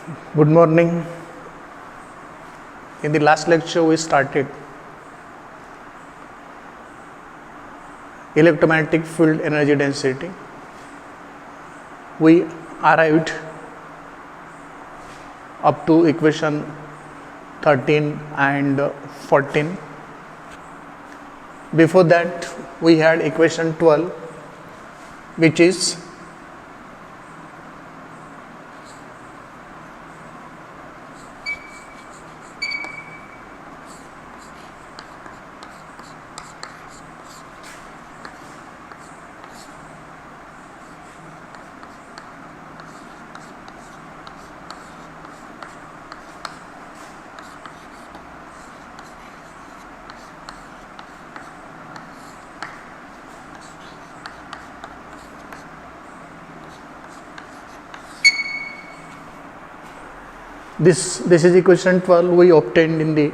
Good morning. In the last lecture, we started electromagnetic field energy density. We arrived up to equation 13 and 14. Before that, we had equation 12, which is this is equation 12 we obtained in the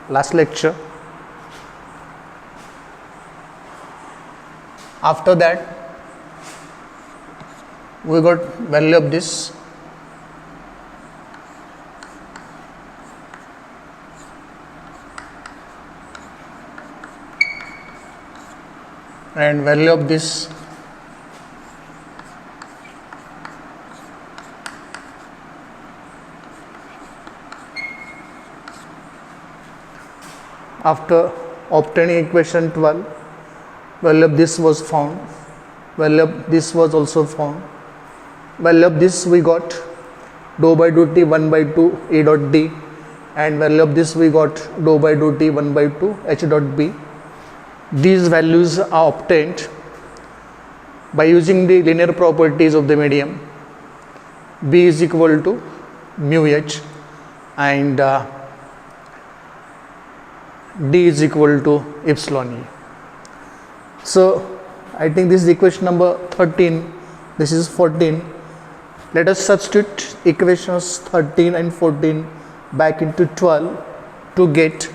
last lecture. After that, we got value of this, and value of this. After obtaining equation 12, value of this was found, value of this was also found, value of this we got dou by dou t 1 by 2 E dot d, and value of this we got dou by dou t 1 by 2 H dot b. These values are obtained by using the linear properties of the medium. B is equal to mu h and d is equal to epsilon e. So I think this is equation number 13, this is 14. Let us substitute equations 13 and 14 back into 12 to get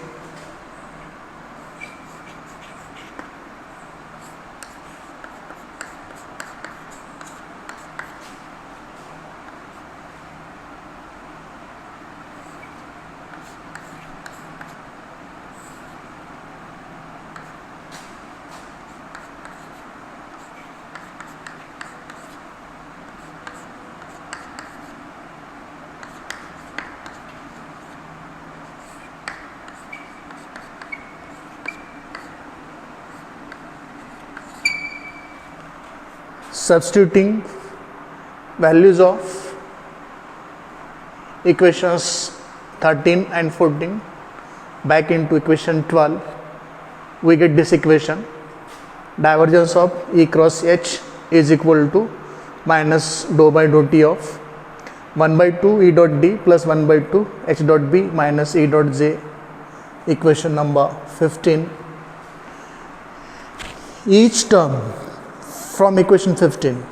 substituting values of equations 13 and 14 back into equation 12, we get this equation: divergence of E cross H is equal to minus dou by dou t of 1 by 2 E dot d plus 1 by 2 H dot b minus E dot j. Equation number 15. Each term from equation 15,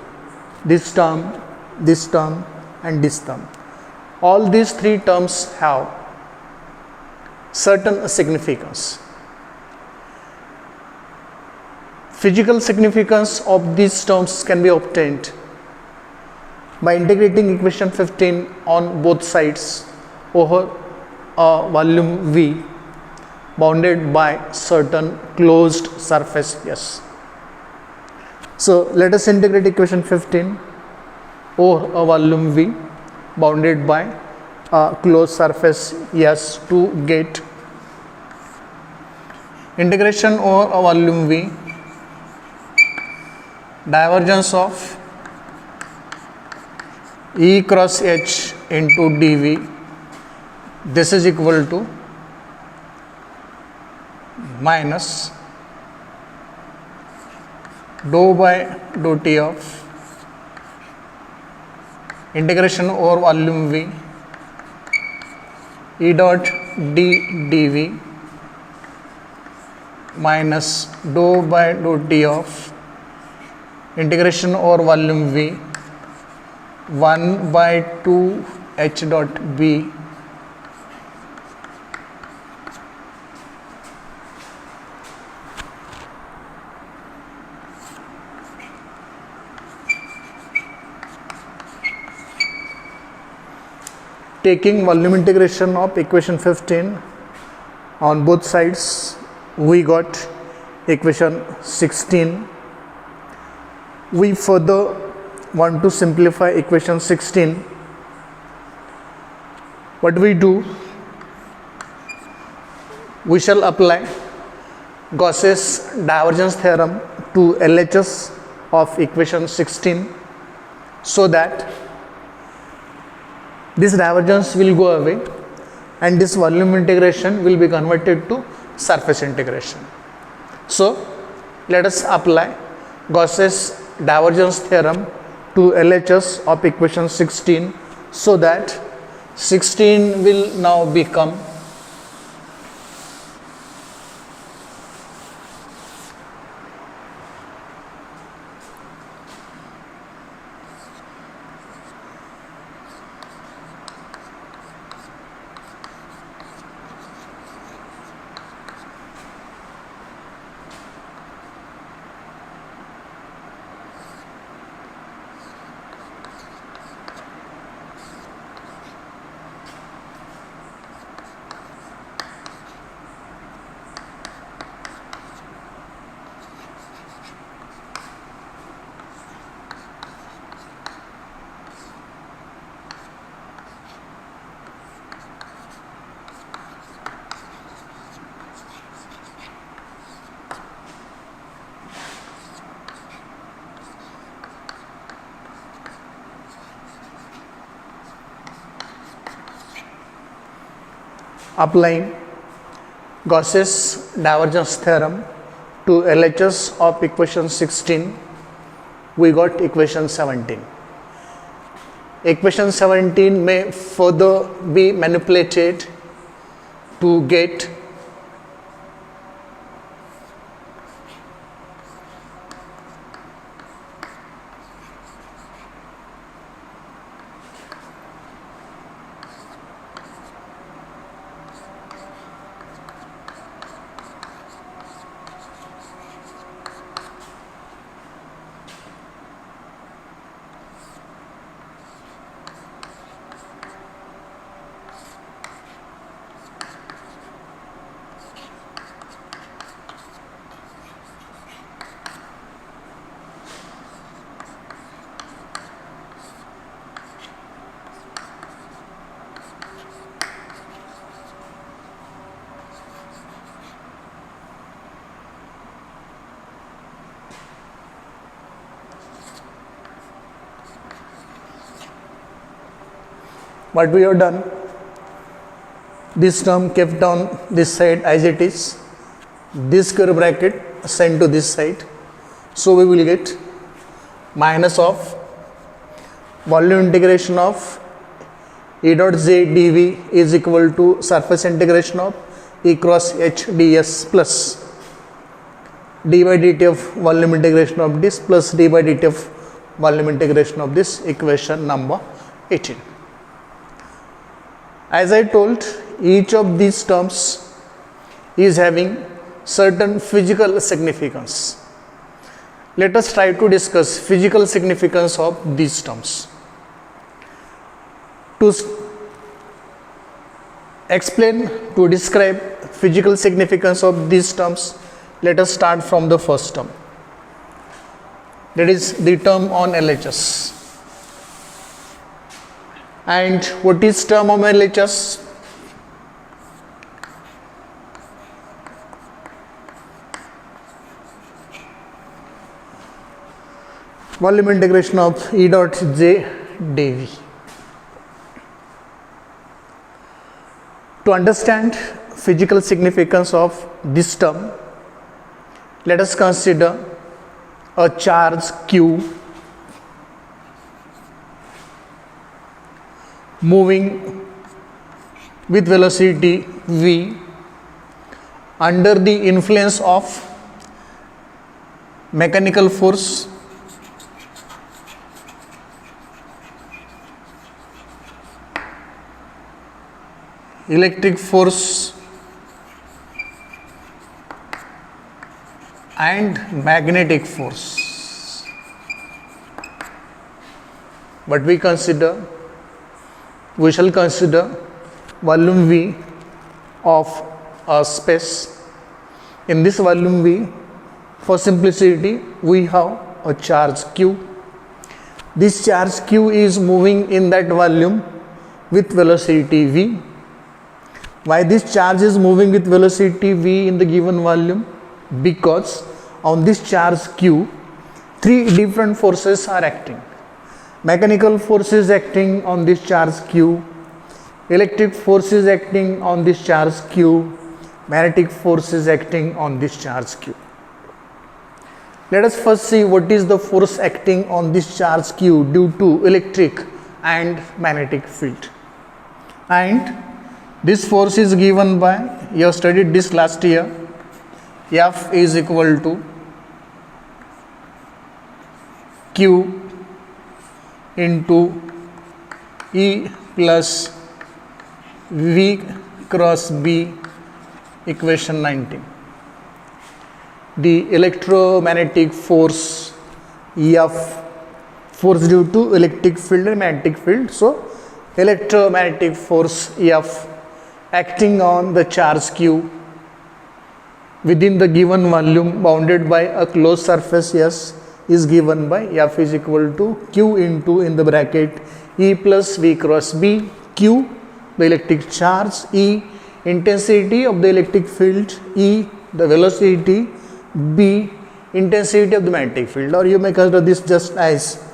this term and this term, all these three terms have certain significance. Physical significance of these terms can be obtained by integrating equation 15 on both sides over a volume V bounded by certain closed surface S. So let us integrate equation 15 over a volume V bounded by a closed surface S to get integration over a volume V, divergence of E cross H into dV. This is equal to minus dou by dou t of integration over volume V E dot d dV minus dou by dou t of integration over volume V 1 by 2 H dot b Taking volume integration of equation 15 on both sides, we got equation 16. We further want to simplify equation 16. What we do? We shall apply Gauss's divergence theorem to LHS of equation 16 so that this divergence will go away and this volume integration will be converted to surface integration. So let us apply Gauss's divergence theorem to LHS of equation 16 so that 16 will now become applying Gauss's divergence theorem to LHS of equation 16, we got equation 17. Equation 17 may further be manipulated to get what we have done. This term kept on this side as it is, this square bracket sent to this side, so we will get minus of volume integration of E dot j dv is equal to surface integration of E cross H ds plus d by dt of volume integration of this plus d by dt of volume integration of this, equation number 18. As I told, each of these terms is having certain physical significance. Let us try to discuss physical significance of these terms. To explain, to describe physical significance of these terms, let us start from the first term. That is the term on LHS. And what is term on LHS? Volume integration of E dot j dv. To understand physical significance of this term, let us consider a charge Q moving with velocity v under the influence of mechanical force electric force and magnetic force. But we consider we shall consider volume V of a space. In this volume V, for simplicity, we have a charge Q. This charge Q is moving in that volume with velocity V. Why this charge is moving with velocity V in the given volume? Because on this charge Q, three different forces are acting. Mechanical forces acting on this charge Q, electric forces acting on this charge Q, magnetic forces acting on this charge Q. Let us first see what is the force acting on this charge Q due to electric and magnetic field. And this force is given by, you have studied this last year, F is equal to Q into E plus V cross B, equation 19. The electromagnetic force F, force due to electric field and magnetic field. So, electromagnetic force F acting on the charge Q within the given volume bounded by a closed surface S is given by F is equal to Q into, in the bracket, E plus V cross B. Q, the electric charge, E, intensity of the electric field, E, the velocity, B, intensity of the magnetic field, or you may consider this just as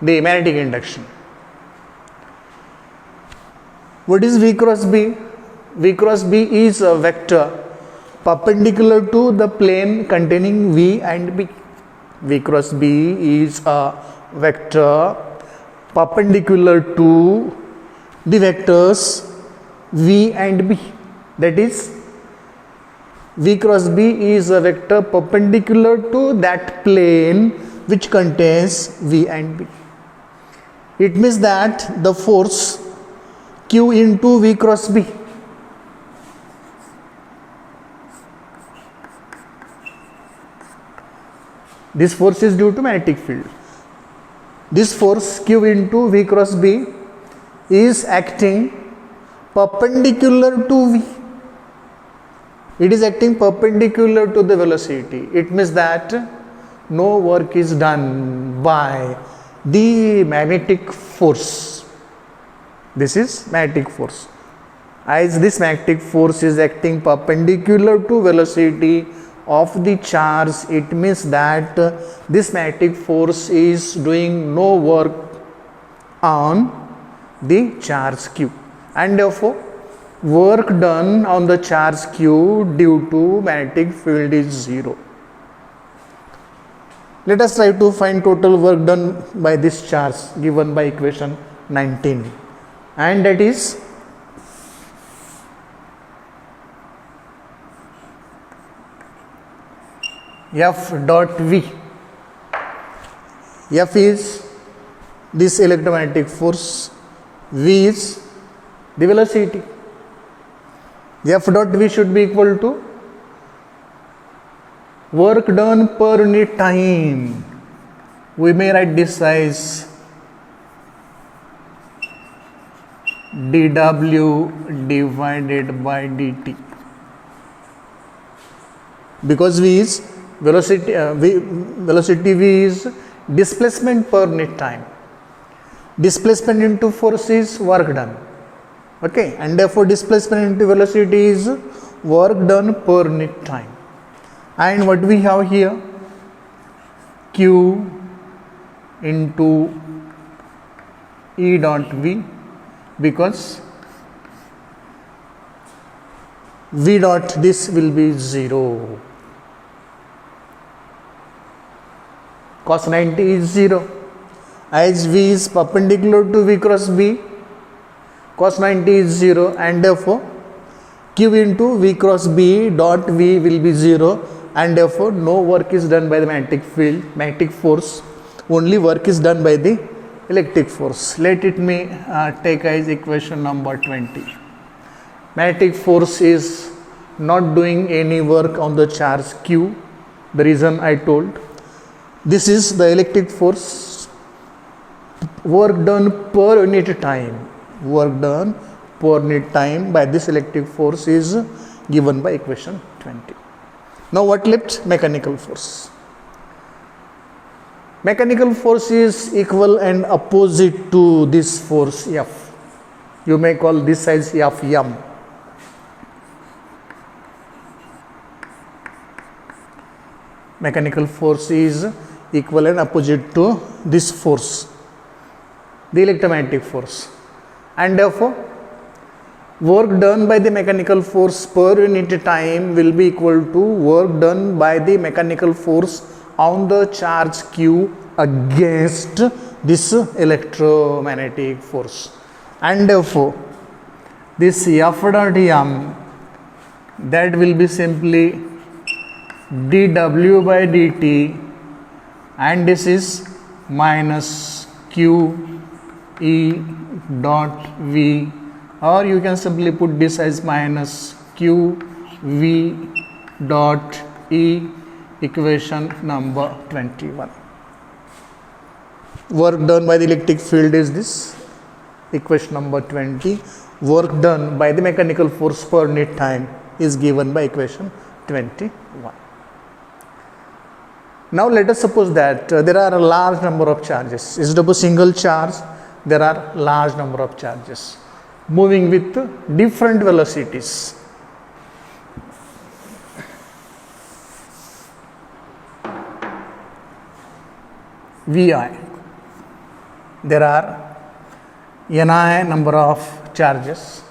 the magnetic induction. What is V cross B? V cross B is a vector perpendicular to the plane containing V and B. V cross B is a vector perpendicular to the vectors V and B. That is, V cross B is a vector perpendicular to that plane which contains V and B. It means that the force Q into V cross B this force is due to magnetic field. This force Q into V cross B is acting perpendicular to V. It is acting perpendicular to the velocity. It means that no work is done by the magnetic force. This is magnetic force. As this magnetic force is acting perpendicular to velocity of the charge, it means that this magnetic force is doing no work on the charge Q, and therefore work done on the charge Q due to magnetic field is 0. Let us try to find total work done by this charge given by equation 19, and that is F dot V. F is this electromagnetic force, V is the velocity. F dot V should be equal to work done per unit time. We may write this as dW divided by dt, because V is velocity, velocity V is displacement per unit time. Displacement into force is work done. Okay, and therefore displacement into velocity is work done per unit time. And what we have here, Q into E dot V, because V dot this will be 0. Cos 90 is 0. As V is perpendicular to V cross B, cos 90 is 0, and therefore Q into V cross B dot V will be 0, and therefore no work is done by the magnetic field, magnetic force, only work is done by the electric force. Let it me take as equation number 20. Magnetic force is not doing any work on the charge Q. The reason I told, this is the electric force work done per unit time, work done per unit time by this electric force is given by equation 20. Now what left? Mechanical force. Mechanical force is equal and opposite to this force F. You may call this as Fm. Mechanical force is equal and opposite to this force, the electromagnetic force, and therefore work done by the mechanical force per unit time will be equal to work done by the mechanical force on the charge Q against this electromagnetic force, and therefore this F dot M, that will be simply dW by dt, and this is minus Q E dot V, or you can simply put this as minus Q V dot E, equation number 21. Work done by the electric field is this, equation number 20. Work done by the mechanical force per unit time is given by equation 21. Now let us suppose that there are a large number of charges. Instead of a single charge, there are large number of charges moving with different velocities. Vi. There are Ni number of charges.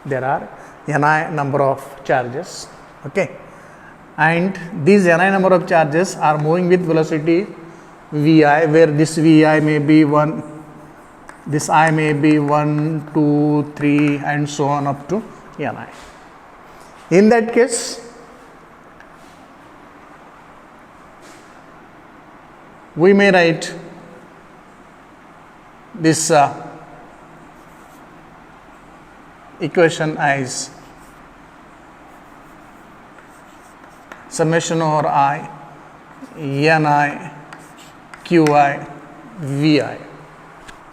There are Ni number of charges. Okay. And these Ni number of charges are moving with velocity Vi, where this Vi may be 1, this I may be 1, 2, 3 and so on up to Ni. In that case, we may write this equation as summation over I, Ni, Qi, Vi.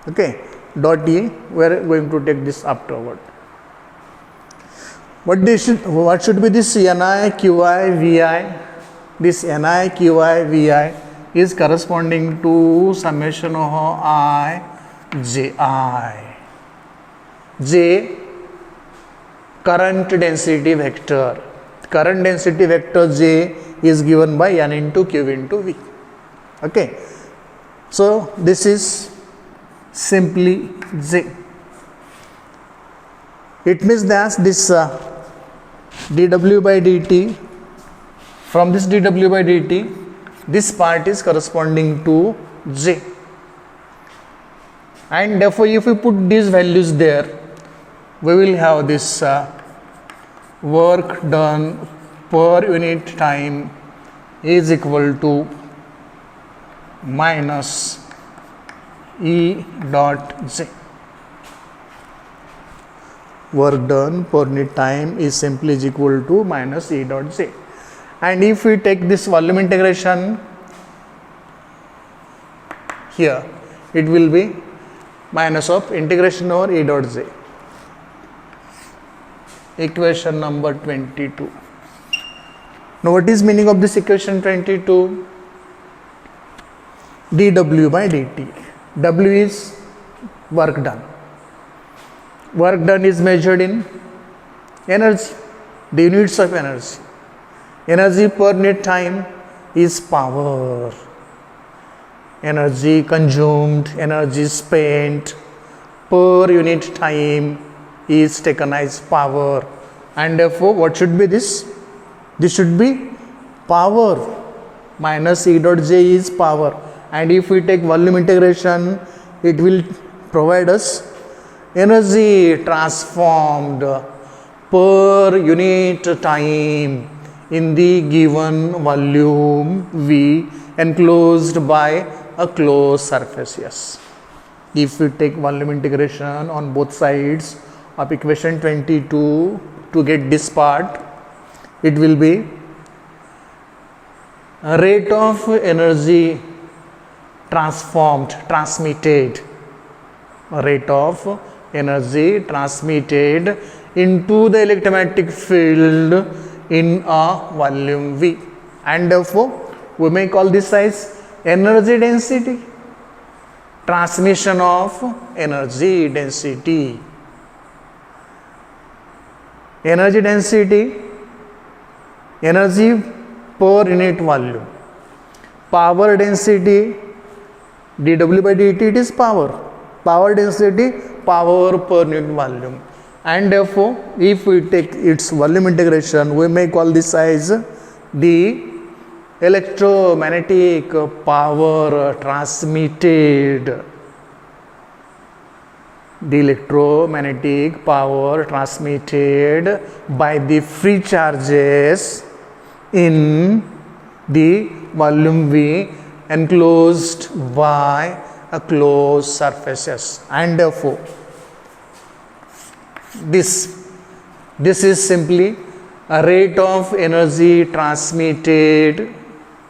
Okay, dot E, we are going to take this afterward. What should be this Ni, Qi, Vi? This Ni, Qi, Vi is corresponding to summation over I, Ji. J, current density vector. Current density vector J is given by N into Q into V. Okay. So this is simply J. It means that this dW by dt, from this dW by dt, this part is corresponding to J. And therefore, if we put these values there, we will have this work done per unit time is equal to minus E dot J. Work done per unit time is simply is equal to minus E dot J. And if we take this volume integration here, it will be minus of integration over E dot J. Equation number 22. Now what is meaning of this equation 22? dW by dt. W is work done. Work done is measured in energy, the units of energy. Energy per unit time is power. Energy consumed, energy spent per unit time is taken as power, and therefore what should be this? This should be power minus E dot J is power, and if we take volume integration, it will provide us energy transformed per unit time in the given volume V enclosed by a closed surface. Yes, if we take volume integration on both sides of equation 22 to get this part, it will be rate of energy transmitted rate of energy transmitted into the electromagnetic field in a volume V, and therefore we may call this as energy density, transmission of energy density. Energy density, energy per unit volume. Power density, dW by dt, it is power. Power density, power per unit volume. And therefore, if we take its volume integration, we may call this as the electromagnetic power transmitted. The electromagnetic power transmitted by the free charges in the volume V enclosed by a closed surfaces, and therefore this is simply a rate of energy transmitted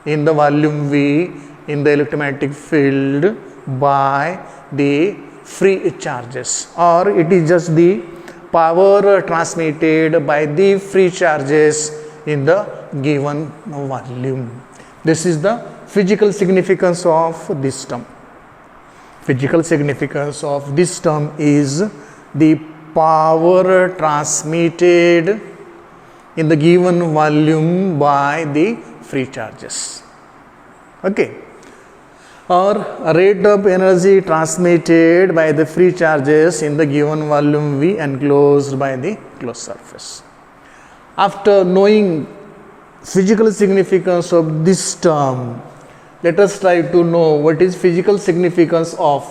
in the volume V in the electromagnetic field by the free charges, or it is just the power transmitted by the free charges in the given volume. This is the physical significance of this term. Physical significance of this term is the power transmitted in the given volume by the free charges. Okay. Or rate of energy transmitted by the free charges in the given volume V enclosed by the closed surface. After knowing physical significance of this term, let us try to know what is physical significance of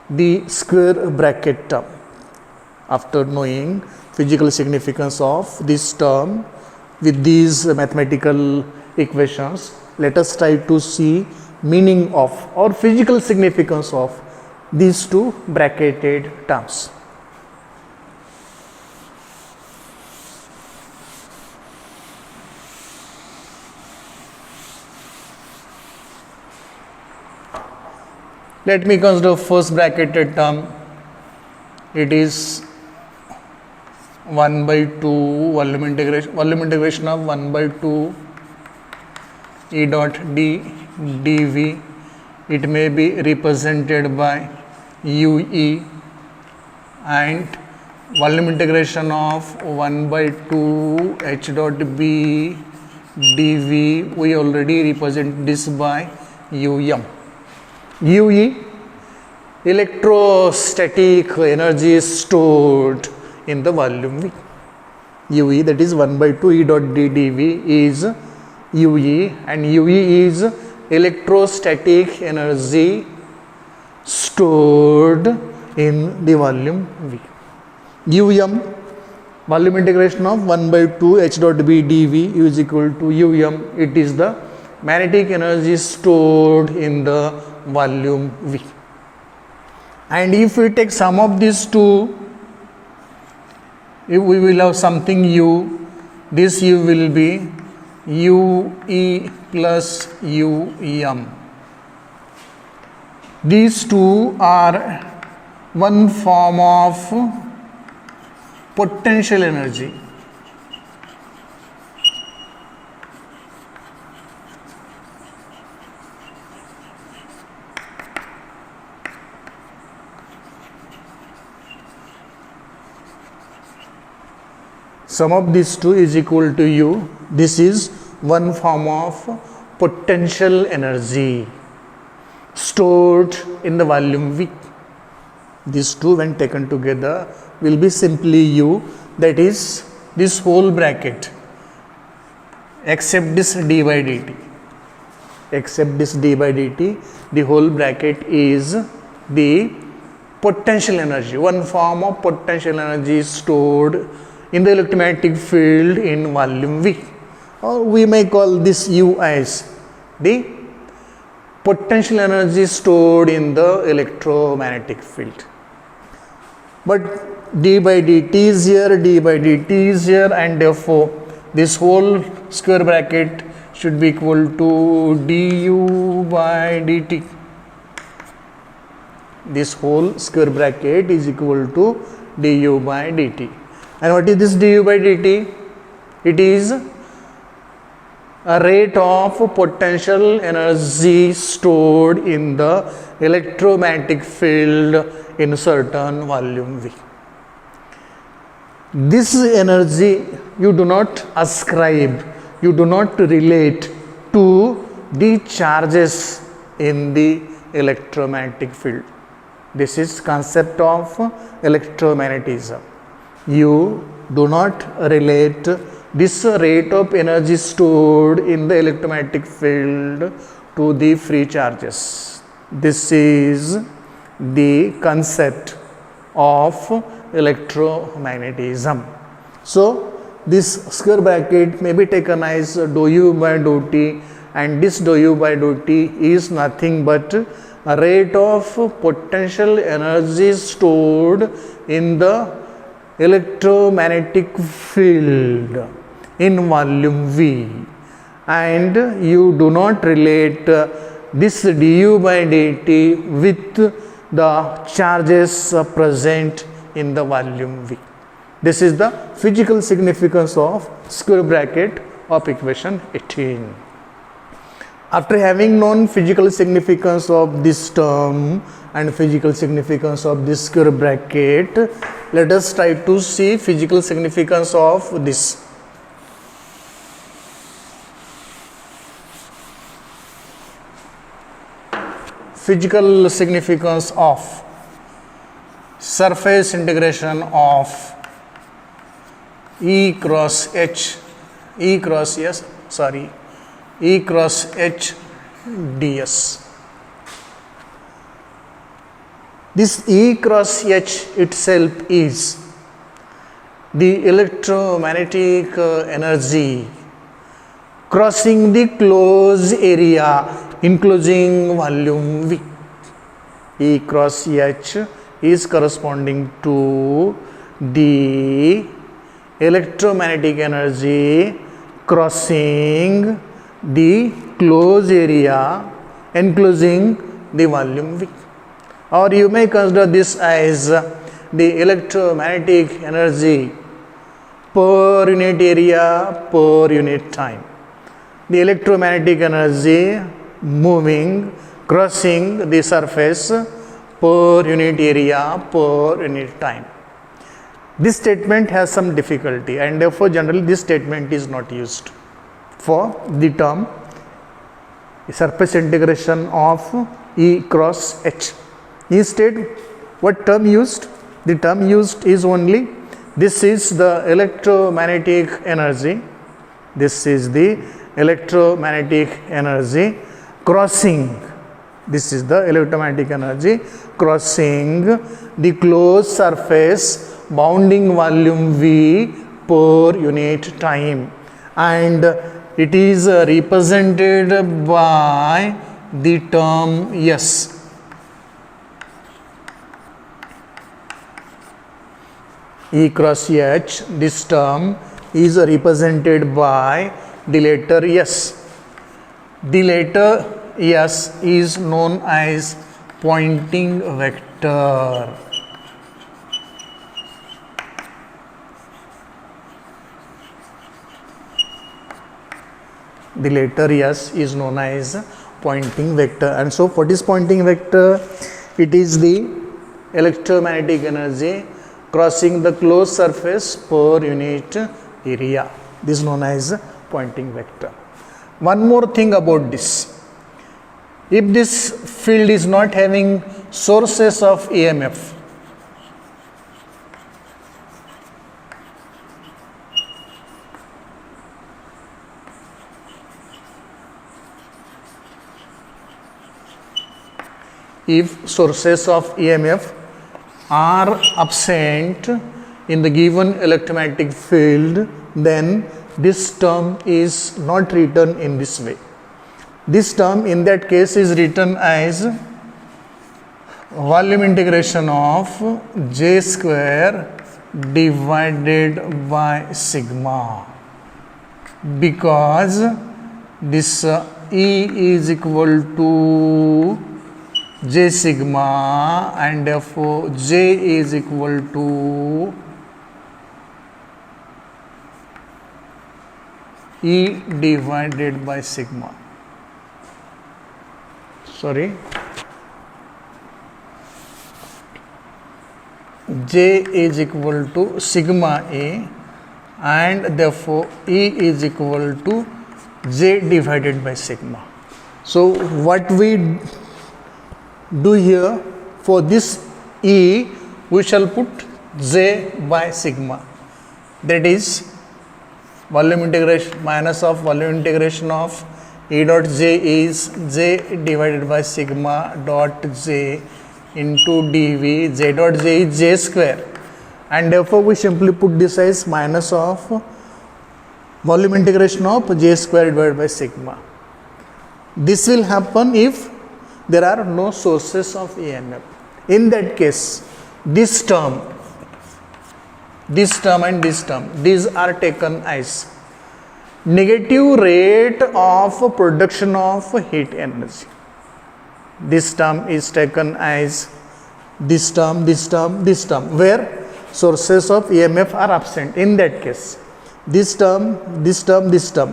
the square bracket term. After knowing physical significance of this term with these mathematical equations, let us try to see meaning of or physical significance of these two bracketed terms. Let me consider first bracketed term. It is 1 by 2 volume integration of 1 by 2 E dot d dV. It may be represented by UE, and volume integration of 1 by 2 H dot B dV, we already represent this by UM. UE, electrostatic energy stored in the volume V. UE, that is 1 by 2 E dot d dV, is UE, and UE is electrostatic energy stored in the volume V. UM, volume integration of 1 by 2 H dot B dV is equal to UM. It is the magnetic energy stored in the volume V. And if we take sum of these two, if we will have something U, this U will be UE plus UM. These two are one form of potential energy. Sum of these two is equal to U. This is one form of potential energy stored in the volume V. These two, when taken together, will be simply U, that is this whole bracket except this d by dt. Except this d by dt, the whole bracket is the potential energy, one form of potential energy stored in the electromagnetic field in volume V, or we may call this U as the potential energy stored in the electromagnetic field. But d by dt is here, d by dt is here, and therefore this whole square bracket should be equal to du by dt. This whole square bracket is equal to du by dt. And what is this du by dt? It is a rate of potential energy stored in the electromagnetic field in certain volume V. This energy you do not ascribe, you do not relate to the charges in the electromagnetic field. This is concept of electromagnetism. You do not relate this rate of energy stored in the electromagnetic field to the free charges. This is the concept of electromagnetism. So this square bracket may be taken as dou u by dou t, and this dou u by dou t is nothing but a rate of potential energy stored in the electromagnetic field in volume V, and you do not relate this du by dt with the charges present in the volume V. This is the physical significance of square bracket of equation 18. After having known physical significance of this term and physical significance of this square bracket, let us try to see physical significance of this. Physical significance of surface integration of E cross H ds. This E cross H itself is the electromagnetic energy crossing the closed area enclosing volume V. E cross H is corresponding to the electromagnetic energy crossing the closed area enclosing the volume V. Or you may consider this as the electromagnetic energy per unit area per unit time. The electromagnetic energy moving, crossing the surface per unit area per unit time. This statement has some difficulty, and therefore generally this statement is not used for the term surface integration of E cross H. Instead, what term used? The term used is only this is the electromagnetic energy. This is the electromagnetic energy crossing. This is the electromagnetic energy crossing the closed surface bounding volume V per unit time, and it is represented by the term S. E cross H, this term is represented by the letter S. The letter S is known as Poynting vector. The letter S is known as Poynting vector. And so what is Poynting vector? It is the electromagnetic energy crossing the closed surface per unit area. This is known as Poynting vector. One more thing about this. If this field is not having sources of EMF, if sources of EMF are absent in the given electromagnetic field, then this term is not written in this way. This term in that case is written as volume integration of J square divided by sigma, because this E is equal to J sigma, and therefore J is equal to E divided by sigma. Sorry, J is equal to sigma A, and therefore E is equal to J divided by sigma. So what we do here, for this E we shall put J by sigma, that is volume integration minus of volume integration of E dot J is J divided by sigma dot J into dV. J dot J is J square, and therefore we simply put this as minus of volume integration of J square divided by sigma. This will happen if there are no sources of EMF. In that case, this term and this term, these are taken as negative rate of production of heat energy. This term is taken as this term, where sources of EMF are absent. In that case, this term,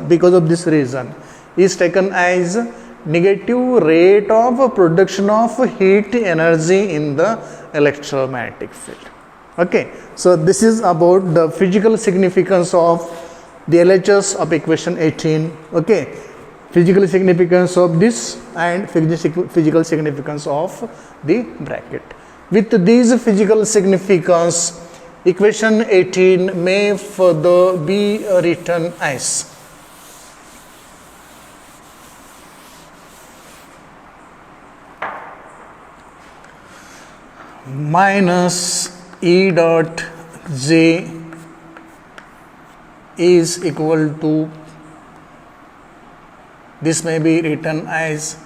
because of this reason, is taken as negative rate of production of heat energy in the electromagnetic field. Okay, so this is about the physical significance of the LHS of equation 18. Okay, physical significance of this and physical significance of the bracket. With these physical significance, equation 18 may further be written as minus E dot J is equal to, this may be written as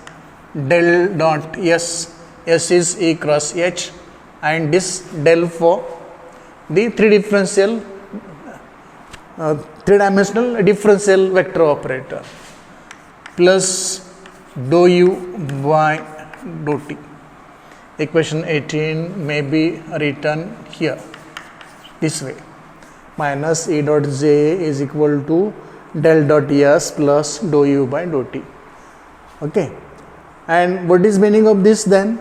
del dot S. S is E cross H, and this del for the three-dimensional differential vector operator, plus dou U by dou T. Equation 18 may be written here this way: minus E dot J is equal to del dot S plus dou U by dou T. Okay, and what is meaning of this then?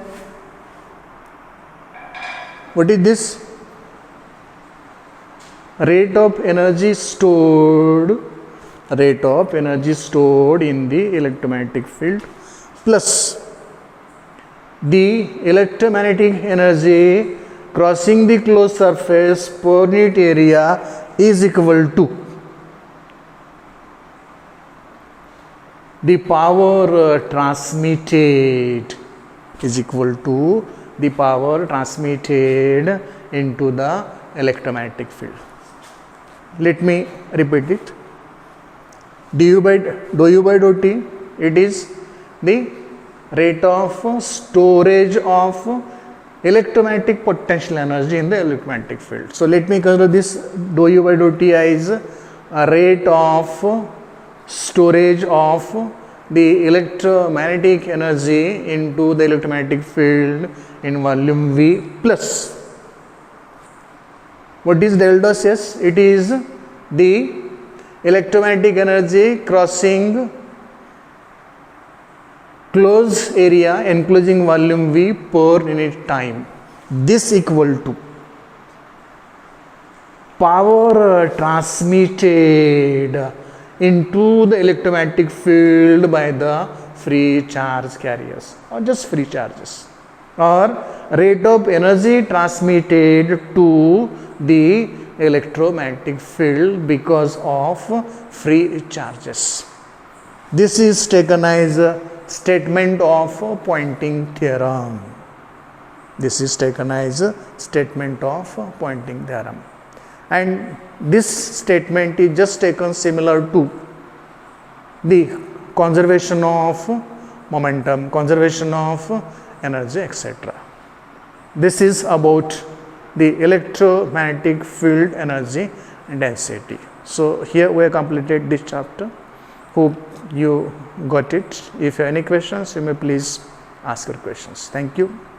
What is this? Rate of energy stored in the electromagnetic field plus the electromagnetic energy crossing the closed surface per unit area is equal to the power transmitted into the electromagnetic field. Let me repeat it. dou U by dou T, it is the rate of storage of electromagnetic potential energy in the electromagnetic field. So let me consider this dou U by dou T as a rate of storage of the electromagnetic energy into the electromagnetic field in volume V plus. What is del dot S? It is the electromagnetic energy crossing closed area enclosing volume V per unit time. This equal to power transmitted into the electromagnetic field by the free charge carriers or just free charges, or rate of energy transmitted to the electromagnetic field because of free charges. This is taken as a statement of Poynting theorem. And this statement is just taken similar to the conservation of momentum, conservation of energy, etc. This is about the electromagnetic field energy density. So here we have completed this chapter. Hope you got it. If you have any questions, you may please ask your questions. Thank you.